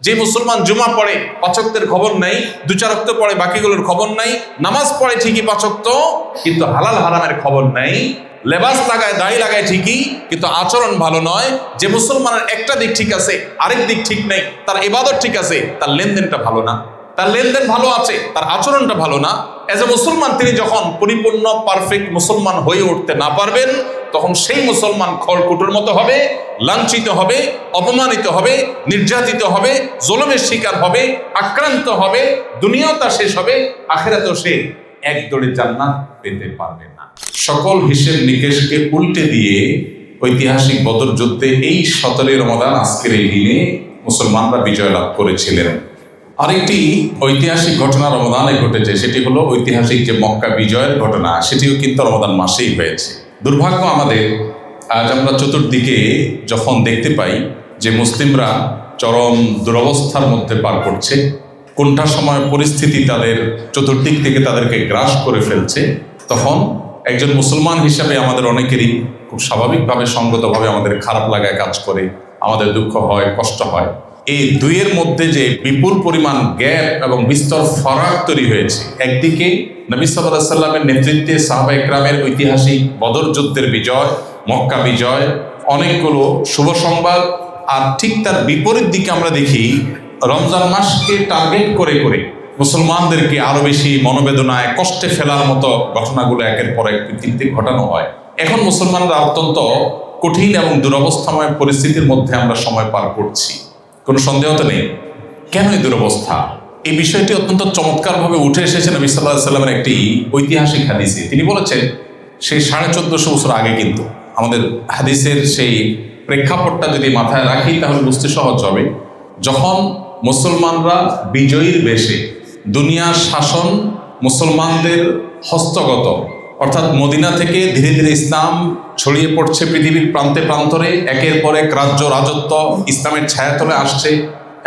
যে মুসলমান জুমা পড়ে 5 ওয়াক্তের খবর নাই, 2-4 ওয়াক্ত পড়ে বাকিগুলোর খবর নাই, নামাজ পড়ে ঠিকই 5 ওয়াক্ত কিন্তু হালাল হারামের খবর নাই, লেবাস লাগায় দাড়ি লাগায় ঠিকই কিন্তু আচরণ ভালো নয়, যে মুসলমানের একটা দিক ঠিক আছে আরেক দিক ঠিক নাই, তার ইবাদত ঠিক আছে তার লেনদেনটা ভালো না, তার লেনদেন ভালো আছে তার আচরণটা ভালো না। এজ এ মুসলমান তিনি যখন পরিপূর্ণ পারফেক্ট মুসলমান হয়ে উঠতে না পারবেন তখন সেই মুসলমান খড়কুটোর মতো হবে, লাঞ্ছিত হবে, অপমানিত হবে, নির্যাতিত হবে, জুলুমের শিকার হবে, আক্রান্ত হবে, দুনিয়াও তার শেষ হবে, আখিরাতেও সে এক দৌড়ে জান্নাত পেতে পারবে না। সকল হিসেব নিকেশকে উল্টে দিয়ে ঐতিহাসিক বদর যুদ্ধে এই 17 রমাদান আজকের এই দিনে মুসলমানরা বিজয় লাভ করেছিলেন। আরেকটি ঐতিহাসিক ঘটনা রমাদানে ঘটেছে, সেটি হলো ঐতিহাসিক যে মক্কা বিজয়ের ঘটনা, সেটিও কিন্তু রমাদান মাসেই হয়েছে। দুর্ভাগ্য আমাদের, আজ আমরা চতুর্দিকে যখন দেখতে পাই যে মুসলিমরা চরম দুরবস্থার মধ্যে পার করছে, কোনটা সময় পরিস্থিতি তাদের চতুর্দিক থেকে তাদেরকে গ্রাস করে ফেলছে, তখন একজন মুসলমান হিসাবে আমাদের অনেকেরই খুব স্বাভাবিকভাবে সঙ্গতভাবে আমাদের খারাপ লাগায় কাজ করে, আমাদের দুঃখ হয়, কষ্ট হয়। এই দুইয়ের মধ্যে যে বিপুল পরিমাণ গ্যাপ এবং বিস্তর ফারাক তৈরি হয়েছে, একদিকে নবী সাল্লাল্লাহু আলাইহি সাল্লামের নেতৃত্বে সাহাবা ইকরামের ঐতিহাসিক বদর যুদ্ধের বিজয়, মক্কা বিজয়, অনেকগুলো শুভ সংবাদ, আর ঠিক তার বিপরীত দিকে আমরা দেখি রমজান মাসকে টার্গেট করে করে মুসলমানদেরকে আরো বেশি মনোবেদনায় কষ্টে ফেলার মতো ঘটনাগুলো একের পর এক পৃথিবীতে ঘটানো হয়। এখন মুসলমানরা অত্যন্ত কঠিন এবং দুরবস্থাময় পরিস্থিতির মধ্যে আমরা সময় পার করছি, কোনো সন্দেহ তো নেই। কেন এই দুরবস্থা? এই বিষয়টি অত্যন্ত চমৎকারভাবে উঠে এসেছে নবী সাল্লাল্লাহু আলাইহি সাল্লামের একটি ঐতিহাসিক হাদিসে। তিনি বলেছেন, সেই 1450 বছর আগে, কিন্তু আমাদের হাদিসের সেই প্রেক্ষাপটটা যদি মাথায় রাখি তাহলে বুঝতে সহজ হবে। যখন মুসলমানরা বিজয়ীর বেশে, দুনিয়ার শাসন মুসলমানদের হস্তগত, অর্থাৎ মদিনা থেকে ধীরে ধীরে ইসলাম ছড়িয়ে পড়ছে পৃথিবীর প্রান্তে প্রান্তরে, একের পর এক রাজ্য রাজত্ব ইসলামের ছায়াতলে আসছে,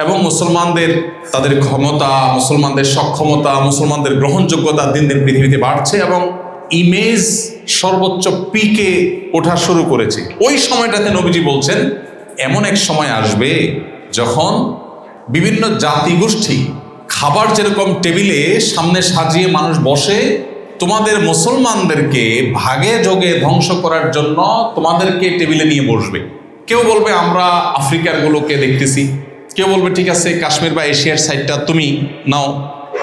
এবং মুসলমানদের তাদের ক্ষমতা, মুসলমানদের সক্ষমতা, মুসলমানদের গ্রহণযোগ্যতা দিন দিন পৃথিবীতে বাড়ছে এবং ইমেজ সর্বোচ্চ পিকে ওঠা শুরু করেছে। ওই সময়টাতে নবীজি বলছেন, এমন এক সময় আসবে যখন বিভিন্ন জাতিগোষ্ঠী খাবার যেরকম টেবিলে সামনে সাজিয়ে মানুষ বসে, তোমাদের মুসলমানদেরকে ভাগে যোগে ধ্বংস করার জন্য তোমাদেরকে টেবিলে নিয়ে বসবে। কেউ বলবে আমরা আফ্রিকার গুলোকে দেখতেছি, কেউ বলবে ঠিক আছে কাশ্মীর বা এশিয়ার সাইডটা তুমি নাও,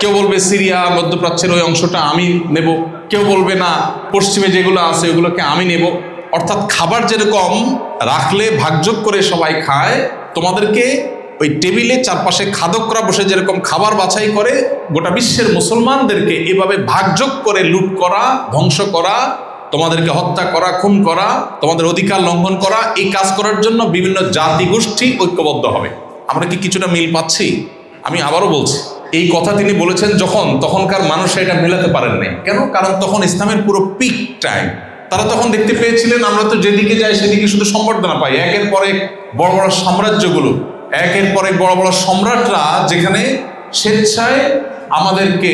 কেউ বলবে সিরিয়া মধ্যপ্রাচ্যের ওই অংশটা আমি নেব, কেউ বলবে না পশ্চিমে যেগুলো আছে ওগুলোকে আমি নেব। অর্থাৎ খাবার যেরকম রাখলে ভাগযোগ করে সবাই খায়, তোমাদেরকে ওই টেবিলে চারপাশে খাদকরা বসে যেরকম খাবার বাছাই করে, গোটা বিশ্বের মুসলমানদেরকে এভাবে ভাগযোগ করে লুট করা, ধ্বংস করা, তোমাদেরকে হত্যা করা, খুন করা, তোমাদের অধিকার লঙ্ঘন করা, এই কাজ করার জন্য বিভিন্ন জাতিগোষ্ঠী ঐক্যবদ্ধ হবে। আমরা কি কিছুটা মিল পাচ্ছি? আমি আবারও বলছি, এই কথা তিনি বলেছেন যখন, তখনকার মানুষ এটা মেলাতে পারেন নাই। কেন? কারণ তখন ইসলামের পুরো পিক টাইম। তারা তখন দেখতে পেয়েছিলেন আমরা তো যেদিকে যাই সেদিকে শুধু সম্বর্ধনা পাই। একের পর এক বড় বড় সাম্রাজ্যগুলো, একের পর এক বড় বড় সম্রাটরা যেখানে স্বেচ্ছায় আমাদেরকে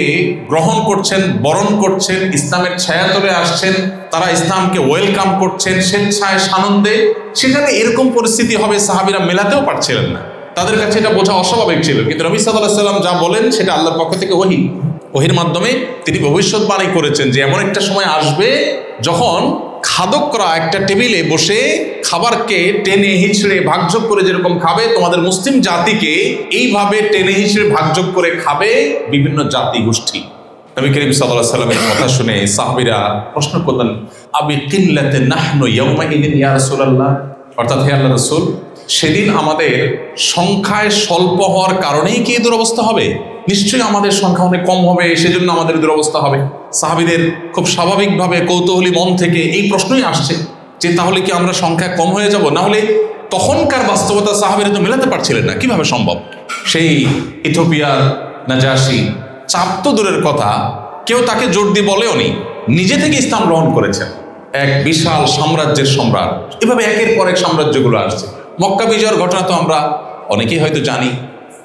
গ্রহণ করছেন, বরণ করছেন, ইসলামের ছায়াতলে আসছেন, তারা ইসলামকে ওয়েলকাম করছেন স্বেচ্ছায় সানন্দে, সেখানে এরকম পরিস্থিতি হবে সাহাবীরা মেলাতেও পারছিলেন না। তাদের কাছে এটা বোঝা অস্বাভাবিক ছিল। কিন্তু নবী সাল্লাল্লাহু আলাইহি সাল্লাম যা বলেন সেটা আল্লাহর পক্ষ থেকে ওহীর মাধ্যমে তিনি ভবিষ্যৎবাণী করেছেন যে এমন একটা সময় আসবে যখন খাদকরা একটা টেবিলে বসে খাবারকে টেনে হিঁচড়ে ভাগযোগ করে যেরকম খাবে, তোমাদের মুসলিম জাতিকে এইভাবে টেনে হিঁচড়ে ভাগযোগ করে খাবে বিভিন্ন জাতি গোষ্ঠী। নবী করিম সাল্লাল্লাহু আলাইহি সাল্লামের কথা শুনে সাহাবীরা প্রশ্ন করলেন, আবি কিল্লাতে নাহনু ইয়াওমাইদিন ইয়া রাসূলুল্লাহ, অর্থাৎ হে আল্লাহর রাসূল, সেদিন আমাদের সংখ্যায় স্বল্প হওয়ার কারণেই কি দুরবস্থা হবে? নিশ্চয়ই আমাদের সংখ্যা অনেক কম হবে, সেজন্য আমাদের দুরবস্থা হবে। সাহাবীদের খুব স্বাভাবিকভাবে কৌতূহলী মন থেকে এই প্রশ্নই আসছে যে তাহলে কি আমরা সংখ্যা কম হয়ে যাব? না হলে তখনকার বাস্তবতা সাহাবীরা তো মেলাতে পারছিলেন না, কিভাবে সম্ভব? সেই ইথিওপিয়ার নাজাশী, চাপ তো দূরের কথা, কেউ তাকে জোর দিয়ে বলেও নি, নিজে থেকে ইসলাম গ্রহণ করেছেন, এক বিশাল সাম্রাজ্যের সম্রাট। এভাবে একের পর এক সাম্রাজ্যগুলো আসছে। মক্কা বিজয়ের ঘটনা তো আমরা অনেকেই হয়তো জানি।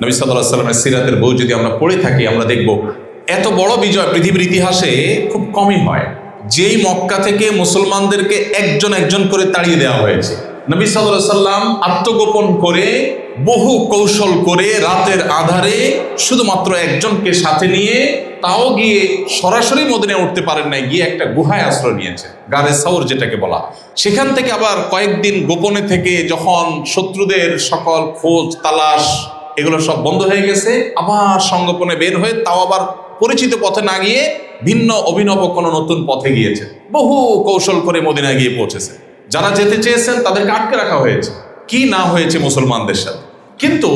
নবী সাল্লাল্লাহু আলাইহি সাল্লামের সিরাতের বই যদি আমরা পড়ে থাকি, আমরা দেখব এত বড় বিজয় পৃথিবীর ইতিহাসে খুব কমই হয়। যেই মক্কা থেকে মুসলমানদেরকে একজন একজন করে তাড়িয়ে দেওয়া হয়েছে, নবী সাল্লাল্লাহু আলাইহি সাল্লাম আত্মগোপন করে বহু কৌশল করে রাতের আধারে শুধুমাত্র একজনকে সাথে নিয়ে, তাও গিয়ে সরাসরি মদিনায় উঠতে পারেন নাই, গিয়ে একটা গুহায় আশ্রয় নিয়েছে, গারে সাউর যেটাকে বলা। সেখান থেকে আবার কয়েকদিন গোপনে থেকে যখন শত্রুদের সকল খোঁজ তালাশ এগুলো সব বন্ধ হয়ে গেছে, আবার সঙ্গোপনে বের হয়ে, তাও আবার পরিচিত পথে না গিয়ে ভিন্ন অভিনব কোনো নতুন পথে গিয়েছে, বহু কৌশল করে মদিনায় গিয়ে পৌঁছেছে। যারা যেতে চেয়েছেন তাদেরকে আটকে রাখা হয়েছে, কি না হয়েছে মুসলমানদের সাথে। কিন্তু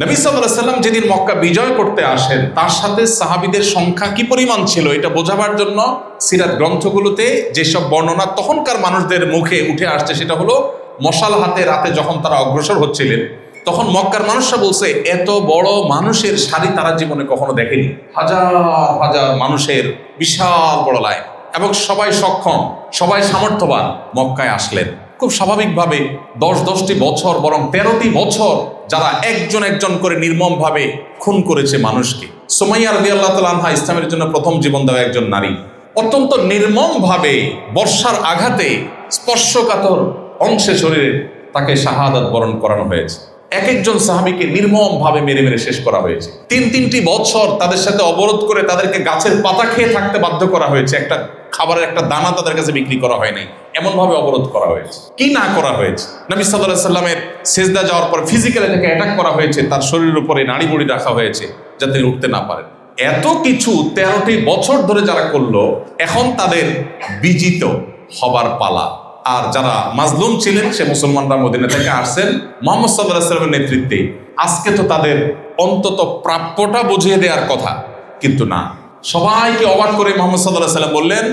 নবী সাল্লাল্লাহু আলাইহি ওয়াসাল্লাম যেদিন মক্কা বিজয় করতে আসেন, তার সাথে সাহাবীদের সংখ্যা কি পরিমাণ ছিল এটা বোঝাবার জন্য সিরাত গ্রন্থগুলোতে যেসব বর্ণনা তখনকার মানুষদের মুখে উঠে আসছে, সেটা হলো মশাল হাতে রাতে যখন তারা অগ্রসর হচ্ছিলেন, তখন মক্কার মানুষরা বলছে এত বড় মানুষের সারি তারা জীবনে কখনো দেখেনি। হাজার হাজার মানুষের বিশাল বড় লাইন, এবং সবাই সক্ষম, সবাই সামর্থ্যবান মক্কায় আসলেন। খুব স্বাভাবিকভাবে 10-10টি বছর, বরং 13টি বছর যারা একজন একজন করে নির্মমভাবে খুন করেছে মানুষকে। সুমাইয়া রাদিয়াল্লাহু তাআলা আনহা ইসলামের জন্য প্রথম জীবন দেওয়া একজন নারী, অত্যন্ত নির্মমভাবে বর্ষার আঘাতে স্পর্শকাতর অংশে শরীরে তাকে শাহাদাত বরণ করানো হয়েছে। এক একজন সাহাবীকে নির্মমভাবে মেরে মেরে শেষ করা হয়েছে। 3-3টি বছর তাদের সাথে অবরোধ করে তাদেরকে গাছের পাতা খেয়ে থাকতে বাধ্য করা হয়েছে, একটা খাবারের একটা দানা তাদের কাছে বিক্রি করা হয় নাই, এমন ভাবে অবরোধ করা হয়েছে। কি না করা হয়েছে! নবী সাল্লাল্লাহু আলাইহি সাল্লামের সিজদা যাওয়ার পর ফিজিক্যালি তাকে অ্যাটাক করা হয়েছে, তার শরীরের উপরে নাড়ি বুড়ি রাখা হয়েছে যাতে তিনি উঠতে না পারেন। এত কিছু 13টি বছর ধরে যারা করলো, এখন তাদের বিজিত হবার পালা। আর যারা মাজলুম ছিলেন, সে মুসলমানরা মদিনা থেকে আসছেন মুহাম্মদ সাল্লাল্লাহু আলাইহি ওয়াসাল্লামের নেতৃত্বে। আজকে তো তাদের অন্তত প্রাপ্যটা বুঝিয়ে দেওয়ার কথা, কিন্তু না। সবাইকে অবাক করে মুহাম্মদ সাল্লাল্লাহু আলাইহি ওয়াসাল্লাম বললেন,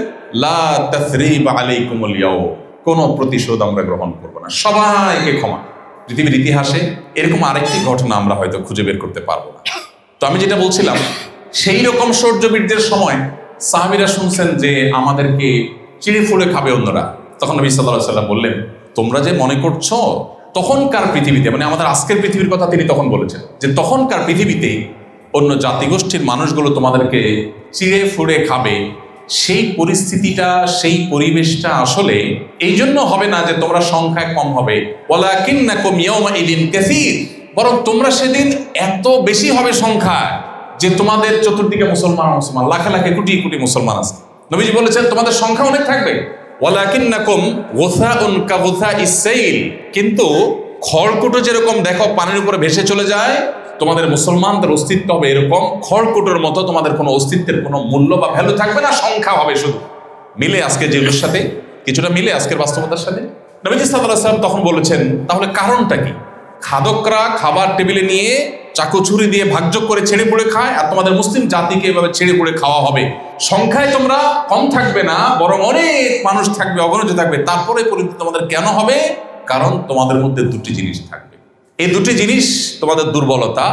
লা তাসরিবা আলাইকুমুল ইয়াউম, কোনো প্রতিশোধ আমরা গ্রহণ করব না, সবাইকে ক্ষমা। পৃথিবীর ইতিহাসে এরকম আরেকটি ঘটনা আমরা হয়তো খুঁজে বের করতে পারবো না। তো আমি যেটা বলছিলাম, সেই রকম শৌর্যবীর্যের সময় সাহাবীরা শুনছেন যে আমাদেরকে চিড়ে ফুড়ে খাবে অন্যরা। তখন নবী সাল্লাল্লাহু আলাইহি ওয়াসাল্লাম বললেন, তোমরা যে মনে করছো তখনকার পৃথিবীতে, মানে আমাদের আজকের পৃথিবীর কথা তিনি তখন বলেছেন, যে তখনকার পৃথিবীতে অন্য জাতিগোষ্ঠীর মানুষগুলো তোমাদেরকে চিড়ে ফুড়ে খাবে, সেই পরিস্থিতিটা, সেই পরিবেশটা আসলে এই জন্য হবে না যে তোমরা সংখ্যায় কম হবে, ওয়ালাকিন্নাকুম ইয়াওমাইদিন কাসীর, বরং তোমরা সেদিন এত বেশি হবে সংখ্যায় যে তোমাদের চতুর্দিকে মুসলমান, লাখে লাখে কোটি কোটি মুসলমান আছে। নবীজি বলেছেন তোমাদের সংখ্যা অনেক থাকবে, ওয়ালাকিন্নাকুম গুসাউন কাগুসাইস সাইল, কিন্তু খড়কুটো যেরকম দেখো পানির উপরে ভেসে চলে যায়, তোমাদের মুসলমানদের অস্তিত্ব হবে এরকম খড়কুটোর মতো, তোমাদের কোনো অস্তিত্বের কোনো মূল্য বা ভ্যালু থাকবে না, সংখ্যা হবে শুধু। মিলে আজকে যেগুলোর সাথে, কিছুটা মিলে আজকের বাস্তবতার সাথে। নবীজি সাল্লাল্লাহু আলাইহি ওয়াসাল্লাম তখন বলেছেন, তাহলে কারণটা কি? খাদকরা খাবার টেবিলে নিয়ে চাকু ছুরি দিয়ে ভাগযোগ করে ছেড়ে পুড়ে খায়, আর তোমাদের মুসলিম জাতিকে এভাবে ছেড়ে পুড়ে খাওয়া হবে। সংখ্যায় তোমরা কম থাকবে না, বরং অনেক মানুষ থাকবে, অগণিত থাকবে। তারপরে পরিণতি তোমাদের কেন হবে? কারণ তোমাদের মধ্যে দুটি জিনিস থাকবে। এই দুটি জিনিস তোমাদের দুর্বলতা।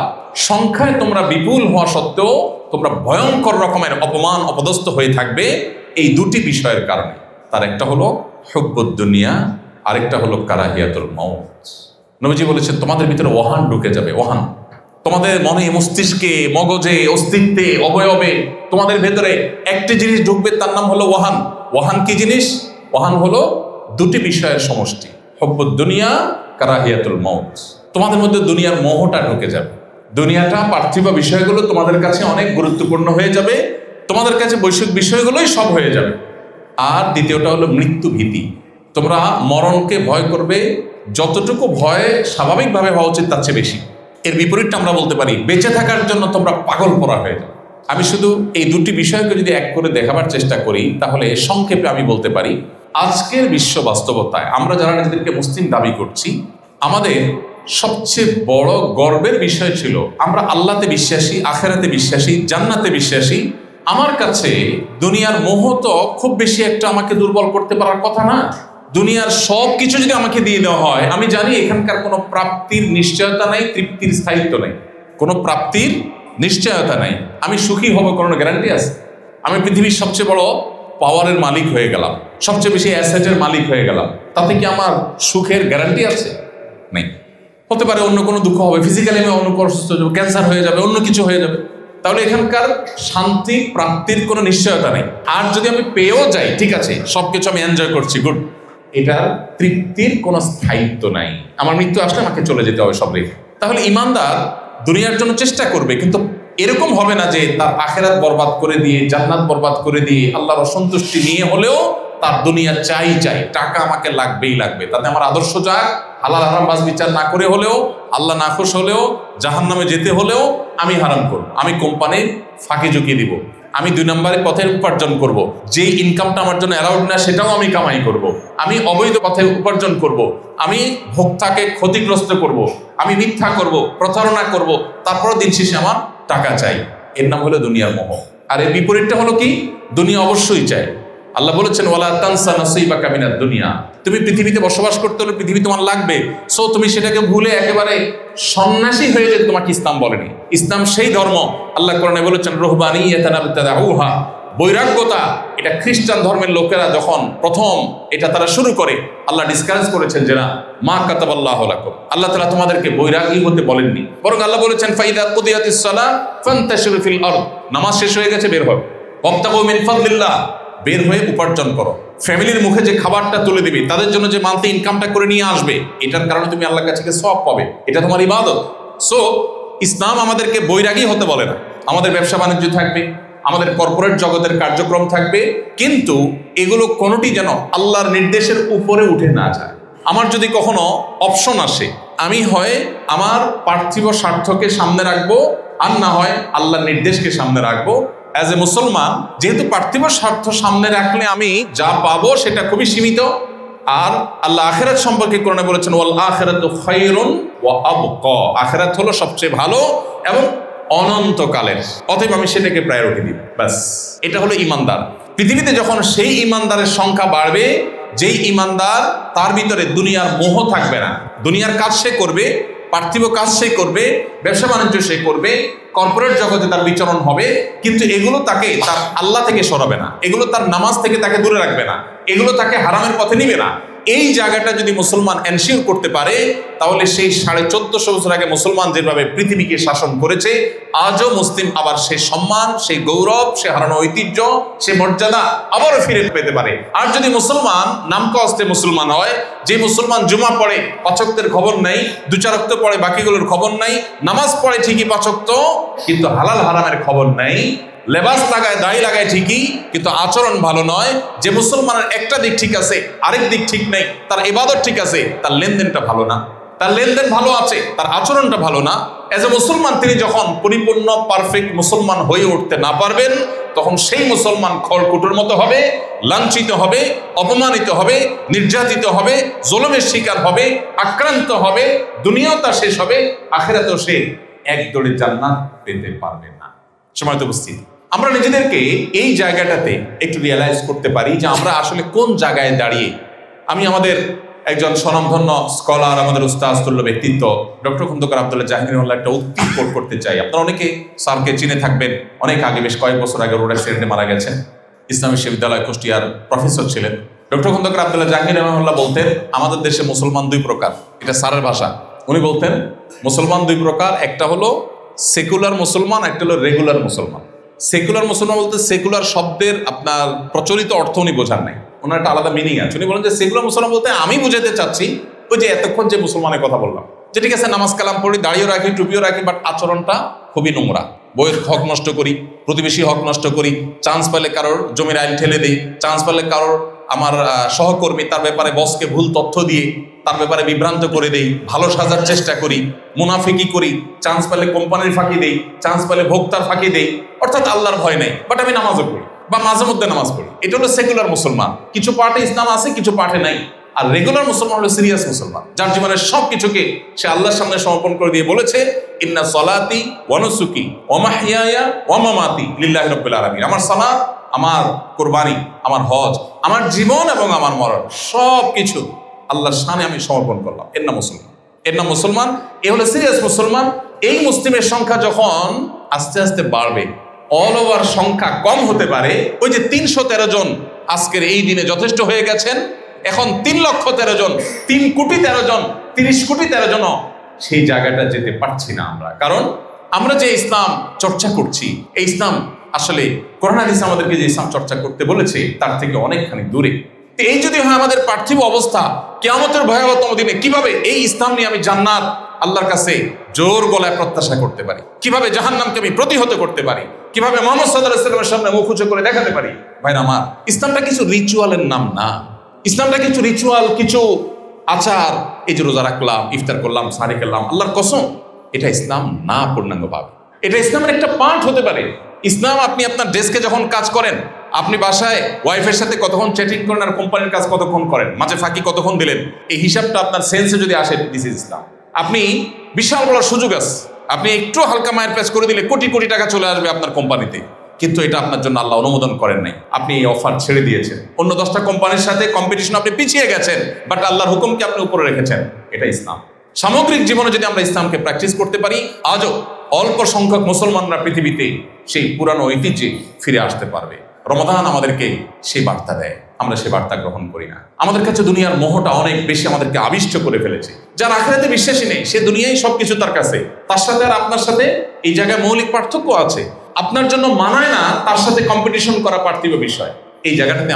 সংখ্যায় তোমরা বিপুল হওয়া সত্ত্বেও তোমরা ভয়ঙ্কর রকমের অপমান অপদস্থ হয়ে থাকবে এই দুটি বিষয়ের কারণে। তার একটা হলো হুব্বুদ দুনিয়া, আরেকটা হলো কারাহিয়াতুল মাউত। নবীজি বলেছেন তোমাদের ভিতরে ওহান ঢুকে যাবে, ওহান। তোমাদের মনে, মস্তিষ্কে, মগজে, অস্তিত্বে, অবয়বে তোমাদের ভেতরে একটি জিনিস ঢুকবে, তার নাম হলো ওহান। ওহান কি জিনিস? ওহান হলো দুটি বিষয়ের সমষ্টি, হুব্বুদ দুনিয়া, কারাহিয়াতুল মাউত। তোমাদের মধ্যে দুনিয়ার মোহটা ঢুকে যাবে। দুনিয়াটা, পার্থিব বিষয়গুলো তোমাদের কাছে অনেক গুরুত্বপূর্ণ হয়ে যাবে, তোমাদের কাছে বৈশ্বিক বিষয়গুলোই সব হয়ে যাবে। আর দ্বিতীয়টা হলো মৃত্যু ভীতি। তোমরা মরণকে ভয় করবে, যতটুকু ভয় স্বাভাবিকভাবে হওয়া উচিত তার চেয়ে বেশি। এর বিপরীতটা আমরা বলতে পারি, বেঁচে থাকার জন্য তোমরা পাগল পড়া হয়ে যাবে। আমি শুধু এই দুটি বিষয়কে যদি এক করে দেখাবার চেষ্টা করি, তাহলে সংক্ষেপে আমি বলতে পারি, আজকের বিশ্ব বাস্তবতায় আমরা যারা নিজেদেরকে মুসলিম দাবি করছি, আমাদের সবচেয়ে বড় গর্বের বিষয় ছিল আমরা আল্লাহতে বিশ্বাসী, আখেরাতে বিশ্বাসী, জান্নাতে বিশ্বাসী। আমার কাছে দুনিয়ার মোহ তো খুব বেশি একটা আমাকে দুর্বল করতে পারার কথা না। দুনিয়ার সব কিছু যদি আমাকে দিয়ে দেওয়া হয়, আমি জানি এখানকার কোনো প্রাপ্তির নিশ্চয়তা নাই, তৃপ্তির স্থায়িত্ব নাই, কোনো প্রাপ্তির নিশ্চয়তা নাই। আমি সুখী হব কোনো গ্যারান্টি আছে? আমি পৃথিবীর সবচেয়ে বড় পাওয়ারের মালিক হয়ে গেলাম, সবচেয়ে বেশি অ্যাসেটের মালিক হয়ে গেলাম, তাতে কি আমার সুখের গ্যারান্টি আছে? নেই। হতে পারে অন্য কোনো দুঃখ হবে, ফিজিক্যালি আমি অন্য অসুস্থ হয়ে যাবো, ক্যান্সার হয়ে যাবে, অন্য কিছু হয়ে যাবে। তাহলে এখানকার শান্তি প্রাপ্তির কোনো নিশ্চয়তা নেই। আর যদি আমি পেয়েও যাই, ঠিক আছে, সবকিছু আমি এনজয় করছি, গুড, এটার তৃপ্তির কোনো স্থায়িত্ব নাই। আমার মৃত্যু আসলে আমাকে চলে যেতে হবে সব রেখে। তাহলে ইমানদার দুনিয়ার জন্য চেষ্টা করবে, কিন্তু এরকম হবে না যে তার আখেরাত বরবাদ করে দিয়ে, জান্নাত বরবাদ করে দিয়ে, আল্লাহর অসন্তুষ্টি নিয়ে হলেও তার দুনিয়া চাই, টাকা আমাকে লাগবেই লাগবে, তাতে আমার আদর্শ যাক, হালাল হারাম বাজ বিচার না করে হলেও, আল্লাহ নাখোশ হলেও, জাহান্নামে যেতে হলেও আমি হারাম করব, আমি কোম্পানির ফাঁকি ঝুঁকি দিব, আমি 2 নম্বরে পথে উপার্জন করব, যে ইনকামটা আমার জন্য অ্যালাউড না সেটাও আমি কামাই করব, আমি অবৈধ পথে উপার্জন করব, আমি ভোক্তাকে ক্ষতিগ্রস্ত করব, আমি মিথ্যা করব, প্রতারণা করব, তারপরও দিন শেষে আমার টাকা চাই। এর নাম হলো দুনিয়ার মোহ। আর এর বিপরীতটা হলো কি? দুনিয়া অবশ্যই চাই। আল্লাহ বলেছেন ওয়ালা তানসা নাসিবাকা মিনাদ দুনিয়া, তুমি পৃথিবীতে বসবাস করতে হলে পৃথিবী তোমার লাগবে, সো তুমি সেটাকে ভুলে একেবারে সন্ন্যাসী হয়ে যেতে তোমাকে ইসলাম বলেনি। ইসলাম সেই ধর্ম, আল্লাহ কোরআনে বলেছেন রুহবানিয়াতান ইবতাদাউহা, বৈরাগ্যতা, এটা খ্রিস্টান ধর্মের লোকেরা যখন প্রথম এটা তারা শুরু করে, আল্লাহ ডিসকারেজ করেছেন যে না, মা কাতাবাল্লাহু লাকুম, আল্লাহ তাআলা তোমাদেরকে বৈরাগী হতে বলেননি, বরং আল্লাহ বলেছেন ফাইদা কুদিয়াতিস সালাহ ফান্তাশিরু ফিল আরদ, নামাজ শেষ হয়ে গেছে বের হবে, ওয়াবতাগু মিন ফাদলিল্লাহ, বের হয়ে উপার্জন করো, ফ্যামিলির মুখে যে খাবারটা তুলে দিবে, তাদের জন্য যে মান্থলি ইনকামটা করে নিয়ে আসবে, এটার কারণে তুমি আল্লাহর কাছে সওয়াব পাবে, এটা তোমার ইবাদত। সো ইসলাম আমাদেরকে বৈরাগী হতে বলে না, আমাদের ব্যবসা বাণিজ্য থাকবে, আমাদের কর্পোরেট জগতের কার্যক্রম থাকবে, কিন্তু এগুলো কোনোটি যেন আল্লাহর নির্দেশের উপরে উঠে না যায়। আমার যদি কখনো অপশন আসে, আমি হয় আমার পার্থিব স্বার্থকে সামনে রাখবো, আর না হয় আল্লাহর নির্দেশকে সামনে রাখবো। অ্যাজ এ মুসলমান, যেহেতু পার্থিব স্বার্থ সামনে রাখলে আমি যা পাবো সেটা খুবই সীমিত, আর আল্লাহ আখিরাত সম্পর্কে কোরআনে বলেছেন ওয়াল আখিরাতু খায়রুন ওয়া আবকা, আখিরাত হলো সবচেয়ে ভালো এবং অনন্তকালের, অতএব আমি সেটাকে প্রায়োরিটি দিব। ব্যাস, এটা হলো ইমানদার। পৃথিবীতে যখন সেই ইমানদারের সংখ্যা বাড়বে, যেই ইমানদার, তার ভিতরে দুনিয়ার মোহ থাকবে না, দুনিয়ার কাজ সে করবে, পার্থিব কাজ সে করবে, ব্যবসা বাণিজ্য সে করবে, কর্পোরেট জগতে তার বিচরণ হবে, কিন্তু এগুলো তাকে তার আল্লাহ থেকে সরাবে না, এগুলো তার নামাজ থেকে তাকে দূরে রাখবে না, এগুলো তাকে হারামের পথে নিবে না। এই জায়গাটা যদি মুসলমান এনশিওর করতে পারে, তাহলে সেই 1450 বছর আগে মুসলমান যেভাবে পৃথিবীকে শাসন করেছে, আজও মুসলিম আবার সেই সম্মান, সেই গৌরব, সে হারানো ঐতিহ্য, সে মর্যাদা আবারও ফিরে পেতে পারে। আর যদি মুসলমান নামকাওয়াস্তে মুসলমান হয়, যে মুসলমান জুমা পড়ে 5 ওয়াক্তের খবর নাই, 2-4 ওয়াক্ত পড়ে বাকিগুলোর খবর নাই, নামাজ পড়ে ঠিকই 5 ওয়াক্ত কিন্তু হালাল হারামের খবর নাই, লেবাস লাগায়, দাড়ি লাগায় ঠিকই কিন্তু আচরণ ভালো নয়, যে মুসলমানের একটা দিক ঠিক আছে আরেক দিক ঠিক নেই, তার ইবাদত ঠিক আছে, তার লেনদেনটা ভালো না, তার লেনদেন ভালো আছে, তার আচরণটা ভালো না। এজ এ মুসলমান তিনি যখন পরিপূর্ণ পারফেক্ট মুসলমান হয়ে উঠতে না পারবেন, তখন সেই মুসলমান খড়কুটোর মতো হবে, লাঞ্ছিত হবে, অপমানিত হবে, নির্যাতিত হবে, জুলুমের শিকার হবে, আক্রান্ত হবে, দুনিয়াও তার শেষ হবে, আখিরাতেও সে এক দৌড়ে জান্নাত পেতে পারবে না। সময়ত উপস্থিত, আমরা নিজেদেরকে এই জায়গাটাতে একটু রিয়েলাইজ করতে পারি যে আমরা আসলে কোন জায়গায় দাঁড়িয়ে। আমি আমাদের একজন স্বনামধন্য স্কলার, আমাদের উস্তাদতুল্য ব্যক্তিত্ব ডক্টর খন্দকার আব্দুল্লাহ জাহাঙ্গীর একটা উক্তি কোট করতে চাই। আপনারা অনেকে স্যারকে চিনে থাকবেন, অনেক আগে, বেশ কয়েক বছর আগে রোড অ্যাক্সিডেন্টে মারা গেছেন। ইসলামী বিশ্ববিদ্যালয় কুষ্টিয়ার প্রফেসর ছিলেন। ডক্টর খন্দকার আব্দুল্লাহ জাহাঙ্গীর রহমানুল্লাহ বলতেন, আমাদের দেশে মুসলমান 2 প্রকার। এটা স্যারের ভাষা। উনি বলতেন মুসলমান 2 প্রকার, একটা হলো সেকুলার মুসলমান, একটা হলো রেগুলার মুসলমান। সেকুলার মুসলমান বলতে সেকুলার শব্দের আপনার প্রচলিত অর্থ উনি বোঝান নাই, ওনার একটা আলাদা মিনিং আছে। উনি বলেন যে সেকুলার মুসলমান বলতে আমি বুঝাতে চাচ্ছি ওই যে এতক্ষণ যে মুসলমানের কথা বললাম, যে ঠিক আছে নামাজ কালাম পড়ি, দাড়িও রাখি, টুপিও রাখি, বাট আচরণটা খুবই নোংরা, বইয়ের হক নষ্ট করি, প্রতিবেশী হক নষ্ট করি, চান্স পেলে কারোর জমির আইল ঠেলে দিই, চান্স পেলে কারোর আমার সহকর্মী তার ব্যাপারে বসকে ভুল তথ্য দিয়ে তার ব্যাপারে বিভ্রান্ত করে দেই, ভালো সাজার চেষ্টা করি, মুনাফিকি করি, চান্স পেলে কোম্পানির ফাঁকি দেই, চান্স পেলে ভোক্তার ফাঁকি দেই, অর্থাৎ আল্লাহর ভয় নাই, বাট আমি নামাজও পড়ি বা মাঝে মধ্যে নামাজ পড়ি। এটা হলো সেকুলার মুসলমান। কিছু পার্টে ইসলাম আছে, কিছু পার্টে নাই। আর রেগুলার মুসলমান হলো সিরিয়াস মুসলমান, যার জীবনের সব কিছুকে সে আল্লাহর সামনে সমর্পণ করে দিয়ে বলেছে ইন্না সলাতি ওয়া নুসুকি ওয়া মাহইয়ায়া ওয়া মামাতি লিল্লাহি রাব্বিল আলামিন। আমার সালাত, আমার কুরবানি, আমার হজ, আমার জীবন এবং আমার মরণ সব কিছু আল্লাহর সামনে আমি সমর্পণ করলাম। এর নাম মুসলমান, এর নাম মুসলমান। এ হলো সিরিয়াস মুসলমান। এই মুসলিমের সংখ্যা যখন আস্তে আস্তে বাড়বে, অল ওভার সংখ্যা কম হতে পারে। ওই যে 313 জন আজকের এই দিনে যথেষ্ট হয়ে গেছেন, এখন 3,13,000 জন, 3,13,000 জন, 30,13,000 জন, সেই জায়গাটা যেতে পারছি না আমরা। কারণ আমরা যে ইসলাম চর্চা করছি, এই ইসলাম আসলে কোরআন হাদিস আমাদেরকে যে ইসলাম চর্চা করতে বলেছে তার থেকে অনেকখানি দূরে। এই যদি হয় আমাদের পার্থিব অবস্থা, কিয়ামতের ভয়াবহতম দিনে কিভাবে এই ইসলাম নিয়ে আমি জান্নাত আল্লাহর কাছে জোর গলায় প্রত্যাশা করতে পারি, কিভাবে জাহান্নামকে আমি প্রতিহত করতে পারি, কিভাবে মুহাম্মদ সাল্লাল্লাহু আলাইহি ওয়াসাল্লামের সামনে মুখ উঁচু করে দেখাতে পারি। ভাইরা আমার, ইসলামটা কিছু রিচুয়ালের নাম না। ইসলামটা কিছু রিচুয়াল, কিছু আচার, এই যে রোজা রাখলাম, ইফতার করলাম, সাহারি খেলাম, আল্লাহর কসম এটা ইসলাম না পূর্ণাঙ্গভাবে। এটা ইসলামের একটা পার্ট হতে পারে। ইসলাম, আপনি আপনার ডেস্কে যখন কাজ করেন, আপনি বাসায় ওয়াইফের সাথে কতক্ষণ চ্যাটিং করেন আর কোম্পানির কাজ কতক্ষণ করেন, মাঝে ফাঁকি কতক্ষণ দিলেন, এই হিসাবটা আপনার সেন্সে যদি আসে, দিস ইজ ইসলাম। আপনি বিশাল বড় সুযোগ আছে, আপনি একটু হালকা মায়ের প্যাচ করে দিলে কোটি কোটি টাকা চলে আসবে আপনার কোম্পানিতে, কিন্তু এটা আপনার জন্য আল্লাহ অনুমোদন করেন নাই। আপনি এই অফার ছেড়ে দিয়েছেন, অন্য 10টা কোম্পানির সাথে কম্পিটিশন আপনি পিছিয়ে গেছেন, বাট আল্লাহর হুকুমকে আপনি উপরে রেখেছেন। এটা ইসলাম। সামগ্রিক জীবনে যদি আমরা ইসলামকে প্র্যাকটিস করতে পারি, আজও অল্প সংখ্যক মুসলমানরা পৃথিবীতে সেই পুরানো ঐতিহ্যে ফিরে আসতে পারবে। রমাদান আমাদেরকে সেই বার্তা দেয়, আমরা সেই বার্তা গ্রহণ করি না। আমাদের কাছে দুনিয়ার মোহটা অনেক বেশি আমাদেরকে আবিষ্ট করে ফেলেছে। যার আখিরাতে বিশ্বাসী নেই, সে দুনিয়ায় সবকিছু তার কাছে, তার সাথে আর আপনার সাথে এই জায়গায় মৌলিক পার্থক্য আছে। আপনার জন্য মানায় না তার সাথে কম্পিটিশন করা পার্থিব বিষয়। এই জায়গাটাতে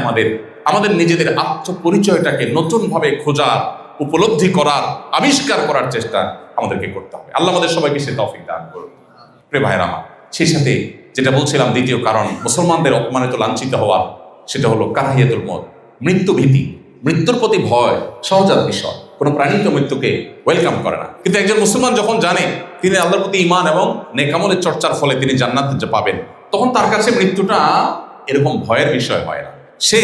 আমাদের নিজেদের আত্মপরিচয়টাকে নতুনভাবে খোঁজার, উপলব্ধি করার, আবিষ্কার করার চেষ্টা আমাদেরকে করতে হবে। আল্লাহ আমাদের সবাইকে সে তৌফিক দান করুন। প্রিয় ভাইরা আমার, সেই সাথে যেটা বলছিলাম, দ্বিতীয় কারণ মুসলমানদের অপমানিত, লাঞ্ছিত হওয়া, সেটা হলো কারাহিয়াতুল মউত, মৃত্যু ভীতি, মৃত্যুর প্রতি ভয় সহজাত বিষয়। কোনো প্রাণী তো মৃত্যুকে ওয়েলকাম করে না, কিন্তু একজন মুসলমান যখন জানে তিনি আল্লাহর প্রতি ঈমান এবং নেক আমলের চর্চার ফলে তিনি জান্নাত পাবেন, তখন তার কাছে মৃত্যুটা এরকম ভয়ের বিষয় হয় না। সে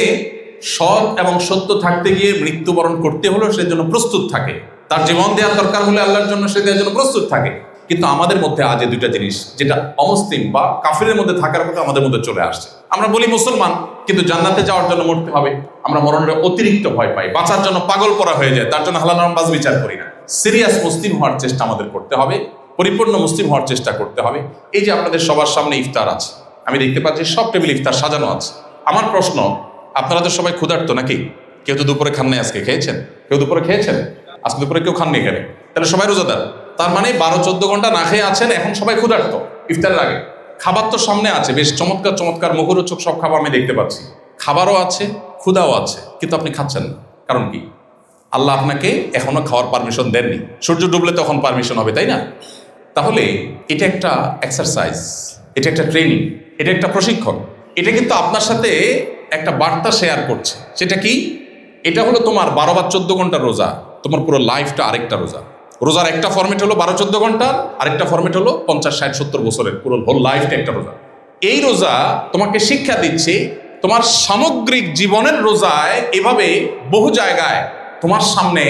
সৎ এবং সত্য থাকতে গিয়ে মৃত্যুবরণ করতে হলেও সে জন্য প্রস্তুত থাকে, তার জীবন দেওয়ার দরকার হলে আল্লাহর জন্য সে দেওয়ার জন্য প্রস্তুত থাকে। কিন্তু আমাদের মধ্যে আজ এই দুইটা জিনিস, যেটা অমুসলিম বা কাফিরের মধ্যে থাকার কথা, আমাদের মধ্যে চলে আসছে। আমরা বলি মুসলমান, কিন্তু জান্নাতে যাওয়ার জন্য মরতে হবে, আমরা মরণের অতিরিক্ত ভয় পাই, বাঁচার জন্য পাগল করা হয়ে যায়, তার জন্য হালাল হারাম বাজ বিচার করি না। সিরিয়াস মুসলিম হওয়ার চেষ্টা আমাদের করতে হবে, পরিপূর্ণ মুসলিম হওয়ার চেষ্টা করতে হবে। এই যে আপনাদের সবার সামনে ইফতার আছে, আমি দেখতে পাচ্ছি সব টেবিল ইফতার সাজানো আছে। আমার প্রশ্ন, আপনারা তো সবাই ক্ষুধার্ত নাকি? কেউ তো দুপুরে খান নাই, আজকে খেয়েছেন? কেউ দুপুরে খেয়েছেন? আজকে দুপুরে কেউ খাননি এখানে, তাহলে সবাই রোজাদার। তার মানে 12-14 ঘন্টা না খেয়ে আছেন, এখন সবাই ক্ষুধার্ত। ইফতারের আগে খাবার তো সামনে আছে, বেশ চমৎকার চমৎকার মুখরোচক সব খাবার আমি দেখতে পাচ্ছি, খাবারও আছে, ক্ষুধাও আছে, কিন্তু আপনি খাচ্ছেন না। কারণ কি? আল্লাহ আপনাকে এখনো খাওয়ার পারমিশন দেননি। সূর্য ডুবলে তখন পারমিশন হবে, তাই না? তাহলে এটা একটা এক্সারসাইজ, এটা একটা ট্রেনিং, এটা একটা প্রশিক্ষণ। এটা কিন্তু আপনার সাথে একটা বার্তা শেয়ার করছে। সেটা কি? এটা হলো তোমার 12 বা 14 ঘন্টার রোজা, তোমার পুরো লাইফটা আরেকটা রোজা। রোজার একটা ফরম্যাট হলো 12-14 ঘন্টার, আরেকটা ফরম্যাট হলো 50-60-70 বছরের, পুরো হোল লাইফটা একটা রোজা। এই রোজা তোমাকে শিক্ষা দিচ্ছে তোমার সামগ্রিক জীবনের রোজায় এভাবে বহু জায়গায় তোমার সামনে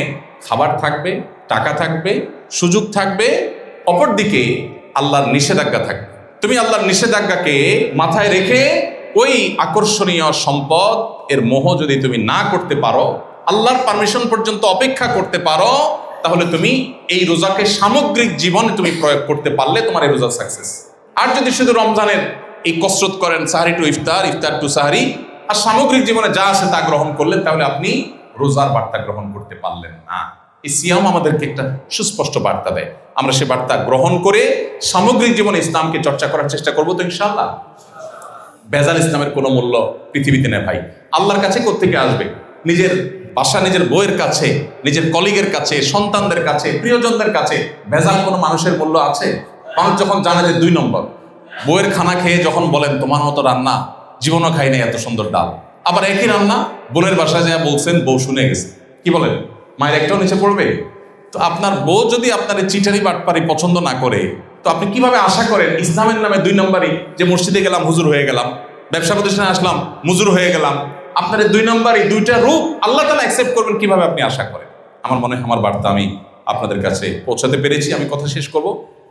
খাবার থাকবে, টাকা থাকবে, সুযোগ থাকবে, অপরদিকে আল্লাহর নিষেধাজ্ঞা থাকবে। তুমি আল্লাহর নিষেধাজ্ঞাকে মাথায় রেখে ওই আকর্ষণীয় সম্পদ এর মোহ যদি তুমি না করতে পারো, আল্লাহর পারমিশন পর্যন্ত অপেক্ষা করতে পারো, তাহলে তুমি এই রোজাকে সামগ্রিক জীবনে তুমি প্রয়োগ করতে পারলে তোমার এই রোজা সাকসেস। আর যদি শুধু রমজানের এই কসরত করেন, সাহারি টু ইফতার, ইফতার টু সাহারি, আর সামগ্রিক জীবনে যা আছে তা গ্রহণ করলেন, তাহলে আপনি রোজার বার্তা গ্রহণ করতে পারলেন না। এই সিয়াম আমাদেরকে একটা সুস্পষ্ট বার্তা দেয়। আমরা সে বার্তা গ্রহণ করে সামগ্রিক জীবনে ইসলামকে চর্চা করার চেষ্টা করবো তো ইনশাআল্লাহ। ভেজাল ইসলামের কোনো মূল্য পৃথিবীতে নেই ভাই। আল্লাহর কাছে কোত্থেকে আসবে? নিজের বাসা, নিজের বউয়ের কাছে, নিজের কলিগের কাছে, সন্তানদের কাছে, প্রিয়জনদের কাছে ভেজাল কোনো মানুষের মূল্য আছে? মানুষ যখন জানে যে 2 নম্বর, বউয়ের খানা খেয়ে যখন বলেন তোমার মতো রান্না জীবনও খাই নাই এত সুন্দর ডাল, আবার একই রান্না বোনের বাসায় যা বলছেন, বউ শুনে গেছে, কি বলেন? মায়ের একটাও নিচে পড়বে? তো আপনার বউ যদি আপনার চিটারি বাটপারি পছন্দ না করে, তো আপনি কিভাবে আশা করেন ইসলামের নামে 2 নম্বরই, যে মসজিদে গেলাম হুজুর হয়ে গেলাম, ব্যবসা প্রতিষ্ঠানে আসলাম মুজুর হয়ে গেলাম, আপনার 2 নম্বরই 2টা রূপ আল্লাহ তাআলা অ্যাকসেপ্ট করবেন, কিভাবে আপনি আশা করেন? আমার মনে হয় আমার বার্তা আমি আপনাদের কাছে পৌঁছাতে পেরেছি। আমি কথা শেষ করব।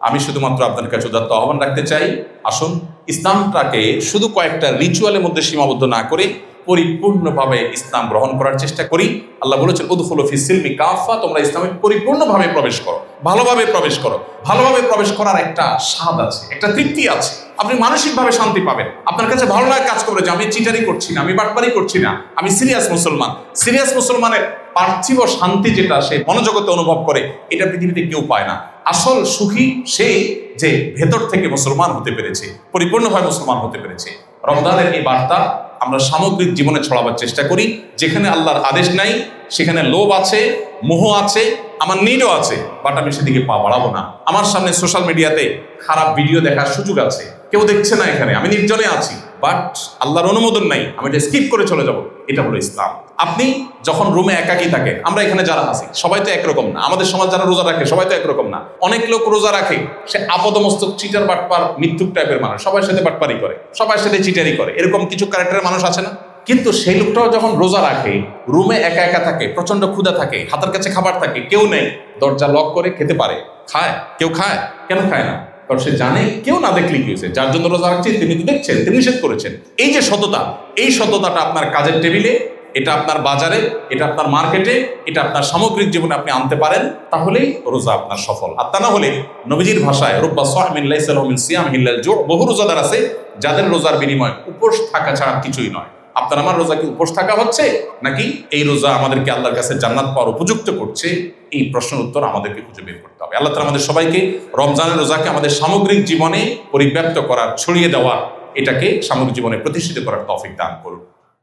আমি শুধুমাত্র আপনাদের কাছে উদাত্ত আহ্বান রাখতে চাই, আসুন ইসলামটাকে শুধু কয়েকটা রিচুয়ালের মধ্যে সীমাবদ্ধ না করে পরিপূর্ণভাবে ইসলাম গ্রহণ করার চেষ্টা করি। আল্লাহ বলেছেন উদখুলু ফিস সিলমি কাফা, তোমরা ইসলামে পরিপূর্ণভাবে প্রবেশ করো, ভালোভাবে প্রবেশ করো। ভালোভাবে প্রবেশ করার একটা স্বাদ আছে, একটা তৃপ্তি আছে, আপনি মানসিকভাবে শান্তি পাবেন। আপনার কাছে ভালো লাগা কাজ করবে যে আমি চিটারি করছি না, আমি বাটপারি করছি না, আমি সিরিয়াস মুসলমান। সিরিয়াস মুসলমানের পার্থিব শান্তি যেটা সে মনোজগতে অনুভব করে, এটা পৃথিবীতে কেউ পায় না। আসল সুখী সেই যে ভেতর থেকে মুসলমান হতে পেরেছে, পরিপূর্ণভাবে মুসলমান হতে পেরেছে। রমজানের এই বার্তা আমরা সামগ্রিক জীবনে ছড়াবার চেষ্টা করি। যেখানে আল্লাহর আদেশ নাই সেখানে লোভ আছে, মোহ আছে, আমার নিডও আছে, বাট আমি সেদিকে পা বাড়াবো না। আমার সামনে সোশ্যাল মিডিয়াতে খারাপ ভিডিও দেখার সুযোগ আছে, কেউ দেখছে না, এখানে আমি নির্জনে আছি, বাট আল্লাহর অনুমোদন নাই, আমি এটা স্কিপ করে চলে যাব। এটা হলো ইসলাম। আপনি যখন রুমে একাকী থাকেন, আমরা এখানে যারা আছি সবাই তো একরকম না, আমাদের সমাজ যারা রোজা রাখে সবাই তো একরকম না। অনেক লোক রোজা রাখে, সে আপাদমস্তক চিটার বাটপার মিথ্যুক টাইপের মানুষ, সবার সাথে বাটপারি করে, সবার সাথে চিটারি করে, এরকম কিছু ক্যারেক্টারের মানুষ আছে না? কিন্তু সেই লোকটাও যখন রোজা রাখে, রুমে একা একা থাকে, প্রচন্ড ক্ষুধা থাকে, হাতের কাছে খাবার থাকে, কেউ নেই, দরজা লক করে খেতে পারে, খায়। কেউ খায়? কেন খায় না? কারণ সে জানে কেউ না দেখলে কি হয়েছে, যার জন্য রোজা রাখছেন তিনি তো দেখছেন, তিনি নিষেধ করেছেন। এই যে সততা, এই সততাটা আপনার কাজের টেবিলে, এটা আপনার বাজারে, এটা আপনার মার্কেটে, এটা আপনার সামগ্রিক জীবনে আপনি আনতে পারেন, তাহলেই রোজা আপনার সফল। আর তা না হলে নবীজির ভাষায় রুব্বা সাইমিন লাইসা লাহু মিন সিয়ামিহি ইল্লাল জু', বহু রোজাদার আছে যাদের রোজার বিনিময় উপোস থাকা ছাড়া কিছুই নয়। আপনার আমার রোজা কি উপোস থাকা হচ্ছে, নাকি এই রোজা আমাদেরকে আল্লাহর কাছে জান্নাত পাওয়ার উপযুক্ত করছে? এই প্রশ্নের উত্তর আমাদেরকে খুঁজে বের করতে হবে। আল্লাহ তাআলা আমাদের সবাইকে রমজানের রোজাকে আমাদের সামগ্রিক জীবনে পরিব্যাপ্ত করার, ছড়িয়ে দেওয়ার, এটাকে সামগ্রিক জীবনে প্রতিষ্ঠিত করার তৌফিক দান করুন।